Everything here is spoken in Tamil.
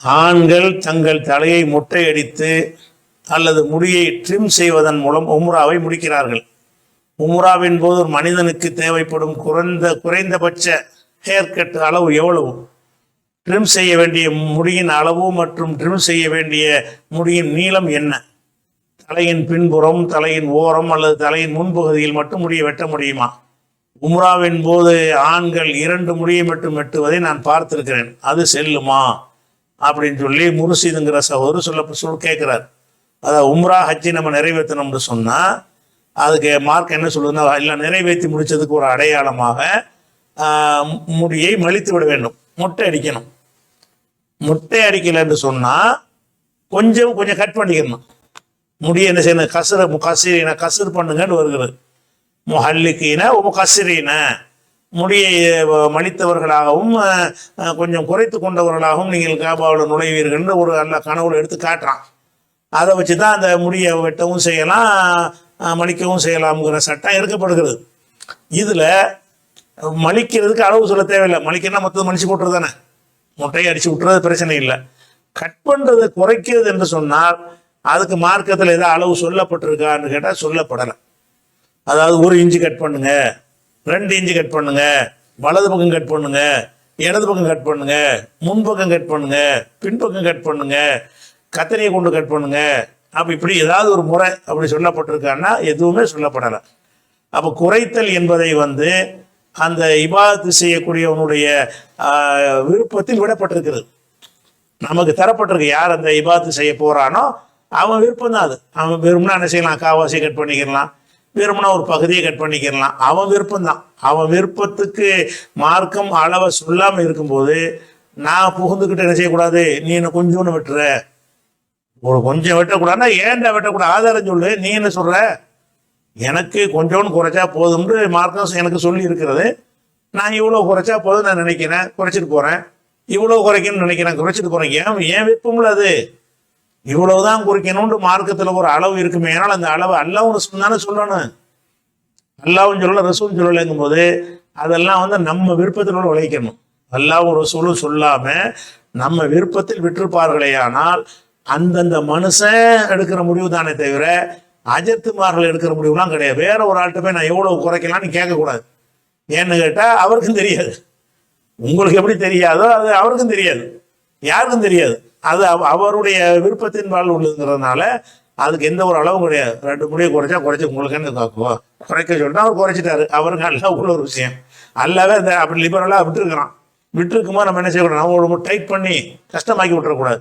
ஆண்கள் தங்கள் தலையை மொட்டையடித்து அல்லது முடியை ட்ரிம் செய்வதன் மூலம் உம்ராவை முடிக்கிறார்கள். உம்ராவின் போது ஒரு மனிதனுக்கு தேவைப்படும் குறைந்தபட்ச ஹேர் கட் அளவு எவ்வளவு, ட்ரிம் செய்ய வேண்டிய முடியின் அளவு மற்றும் ட்ரிம் செய்ய வேண்டிய முடியின் நீளம் என்ன, தலையின் பின்புறம், தலையின் ஓரம் அல்லது தலையின் முன்பகுதியில் மட்டும் முடியை வெட்ட முடியுமா? உம்ராவின் போது ஆண்கள் 2 முடியை மட்டும் வெட்டுவதை நான் பார்த்திருக்கிறேன், அது செல்லுமா அப்படின்னு சொல்லி முர்ஷிதுங்கிற சகோதரர் கேட்குறார். அதாவது உம்ரா ஹஜ்ஜி நம்ம நிறைவேற்றணும்னு சொன்னால் அதுக்கு மார்க் என்ன சொல்லுதுன்னா, இல்லை நிறைவேற்றி முடித்ததுக்கு ஒரு அடையாளமாக முடியை மலித்து விட வேண்டும், மொட்டை அடிக்கணும். மொட்டை அடிக்கலைன்னு சொன்னால் கொஞ்சம் கட் பண்ணிக்கணும். முடியை என்ன செய்யணும், கசுறு பண்ணுங்கன்னு வருகிறது. முஹல்லிக்கீன முகஸ்ஸிரீன, முடியை மலித்தவர்களாகவும் கொஞ்சம் குறைத்து கொண்டவர்களாகவும் நீங்கள் காபாவில் நுழைவீர்கள்னு ஒரு நல்ல கனவுல எடுத்து காட்டுறான். அதை வச்சு தான் அந்த முடியை வெட்டவும் செய்யலாம், மலிக்கவும் செய்யலாம்ங்கிற சட்டம் இருக்கப்படுகிறது. இதில் மலிக்கிறதுக்கு அளவு சொல்ல தேவையில்லை, மலிக்கிறனா மொத்தம் மலிச்சு போட்டுறது தானே, மொட்டையை அடித்து விட்டுறது பிரச்சனை இல்லை. கட் பண்ணுறது குறைக்கிறது என்று சொன்னால் அதுக்கு மார்க்கத்தில் ஏதாவது அளவு சொல்லப்பட்டிருக்கான்னு கேட்டால் சொல்லப்படலை. அதாவது 1 இன்ச்சு கட் பண்ணுங்க, 2 இன்ச்சு கட் பண்ணுங்க, வலது பக்கம் கட் பண்ணுங்க, இடது பக்கம் கட் பண்ணுங்க, முன்பக்கம் கட் பண்ணுங்க, பின்பக்கம் கட் பண்ணுங்க, கத்தரியை கொண்டு கட் பண்ணுங்க, அப்போ இப்படி ஏதாவது ஒரு முறை அப்படி சொல்லப்பட்டிருக்கான்னா எதுவுமே சொல்லப்படலை. அப்போ குறைத்தல் என்பதை அந்த இபாதத்து செய்யக்கூடியவனுடைய விருப்பத்தில் விடப்பட்டிருக்கிறது, நமக்கு தரப்பட்டிருக்கு. யார் அந்த இபாதத்து செய்ய போறானோ அவன் விருப்பம் தான் அது. அவன் விரும்பினா என்ன செய்யலாம், காவாசி கட் பண்ணிக்கலாம், விரும்பினா ஒரு பகுதியை கட் பண்ணிக்கலாம், அவன் விருப்பம்தான். அவன் விருப்பத்துக்கு மார்க்கம் அளவை சொல்லாமல் இருக்கும்போது நான் புகுந்துக்கிட்டு என்ன செய்யக்கூடாது, நீ என்ன கொஞ்சோன்னு வெட்டுற, ஒரு கொஞ்சம் வெட்டக்கூடாதுன்னா ஏன்டா வெட்டக்கூடாது, ஆதாரம் சொல்லு, நீ என்ன சொல்ற, எனக்கு கொஞ்சோன்னு குறைச்சா போதும்னு மார்க்கம் எனக்கு சொல்லி இருக்கிறது. நான் இவ்வளோ குறைச்சா போதும் நான் நினைக்கிறேன், குறைச்சிட்டு போகிறேன், இவ்வளோ குறைக்கணும்னு நினைக்கிறேன், குறைச்சிட்டு போகிறேன். ஏன் விருப்பம்ல அது, இவ்வளவுதான் குறிக்கணும்னு மார்க்கத்தில் ஒரு அளவு இருக்குமே. ஆனால் அந்த அளவு அல்லாஹ்வும் ரசூலும் தானே சொல்லணும், அல்லாஹ்வும் சொல்லல ரசூலும் சொல்லலைங்கும் போது அதெல்லாம் நம்ம விருப்பத்தினோட உழைக்கணும். அல்லாஹ்வும் ரசூலும் சொல்லாம நம்ம விருப்பத்தில் விட்டிருப்பார்களே ஆனால் அந்தந்த மனுஷன் எடுக்கிற முடிவு தானே தவிர அஜத்துமார்கள் எடுக்கிற முடிவுலாம் கிடையாது. வேற ஒரு ஆள்கிட்ட போய் நான் எவ்வளவு குறைக்கலாம்னு கேட்கக்கூடாது. ஏன்னு கேட்டால் அவருக்கும் தெரியாது, உங்களுக்கு எப்படி தெரியாதோ அது அவருக்கும் தெரியாது, யாருக்கும் தெரியாது. அது அவருடைய விருப்பத்தின் பால் உள்ளதுங்கிறதுனால அதுக்கு எந்த ஒரு அளவும் கிடையாது. 2 முடியை குறைச்சி உங்களுக்கு என்ன காக்குவோம், குறைக்க சொல்லிட்டு அவர் குறைச்சிட்டாரு, அவருக்கு அல்ல உள்ள ஒரு விஷயம். அல்லாவே அப்படி லிபரலாக விட்டுருக்குறான். விட்டுருக்கும்போது நம்ம என்ன செய்யக்கூடாது, நம்ம டைட் பண்ணி கஷ்டமாக்கி விட்டுறக்கூடாது.